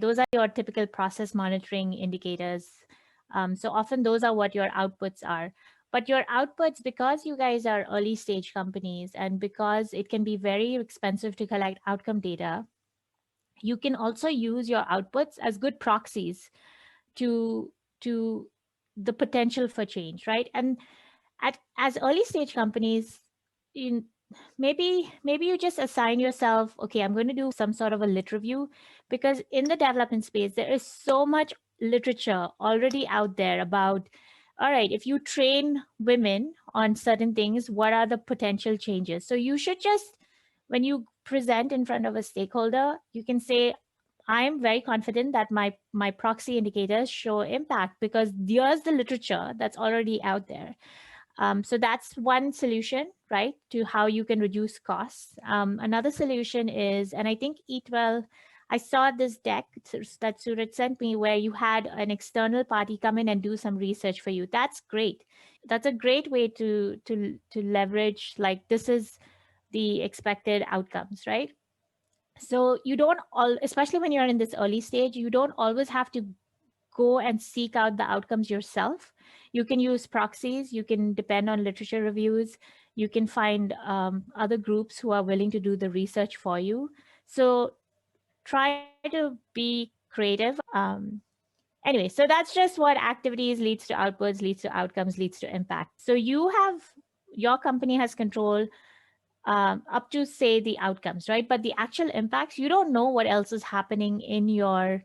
Those are your typical process monitoring indicators. So often those are what your outputs are. But your outputs, because you guys are early stage companies and because it can be very expensive to collect outcome data, you can also use your outputs as good proxies to the potential for change, right? And as early stage companies, in maybe you just assign yourself, okay, I'm going to do some sort of a lit review, because in the development space there is so much literature already out there about, all right, if you train women on certain things, what are the potential changes? So you should just, when you present in front of a stakeholder, you can say, I'm very confident that my proxy indicators show impact because here's the literature that's already out there. So that's one solution, right, to how you can reduce costs. Another solution is, and I think Eatwell, I saw this deck that Surat sent me where you had an external party come in and do some research for you. That's great. That's a great way to leverage, like, this is the expected outcomes, right? So you don't all, especially when you're in this early stage, you don't always have to go and seek out the outcomes yourself. You can use proxies, you can depend on literature reviews, you can find other groups who are willing to do the research for you. So try to be creative. Anyway, so that's just what activities leads to outputs, leads to outcomes, leads to impact. So your company has control up to, say, the outcomes, right? But the actual impacts, you don't know what else is happening in your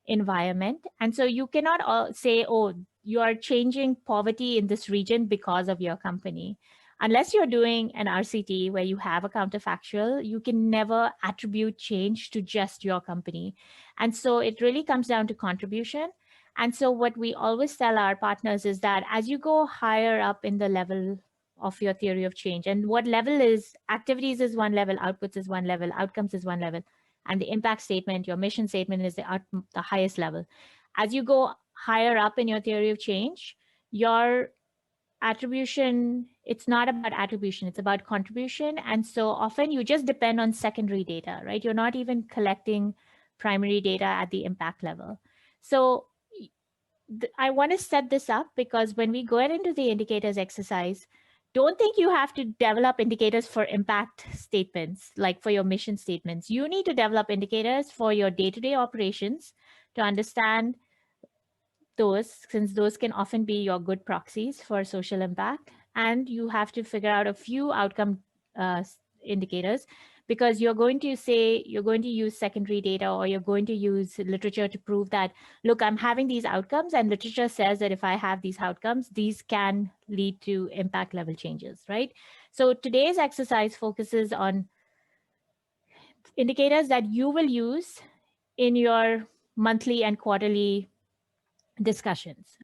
environment. And so you cannot say, oh, you are changing poverty in this region because of your company. Unless you're doing an RCT where you have a counterfactual, you can never attribute change to just your company. And so it really comes down to contribution. And so what we always tell our partners is that as you go higher up in the level of your theory of change, and what level is, activities is one level, outputs is one level, outcomes is one level, and the impact statement, your mission statement, is the highest level. As you go higher up in your theory of change, your attribution, it's not about attribution, it's about contribution. And so often you just depend on secondary data, right? You're not even collecting primary data at the impact level. So I want to set this up because when we go into the indicators exercise, don't think you have to develop indicators for impact statements, like for your mission statements. You need to develop indicators for your day-to-day operations to understand those, since those can often be your good proxies for social impact. And you have to figure out a few outcome indicators, because you're going to say you're going to use secondary data, or you're going to use literature to prove that, look, I'm having these outcomes, and literature says that if I have these outcomes, these can lead to impact level changes, right? So today's exercise focuses on indicators that you will use in your monthly and quarterly discussions.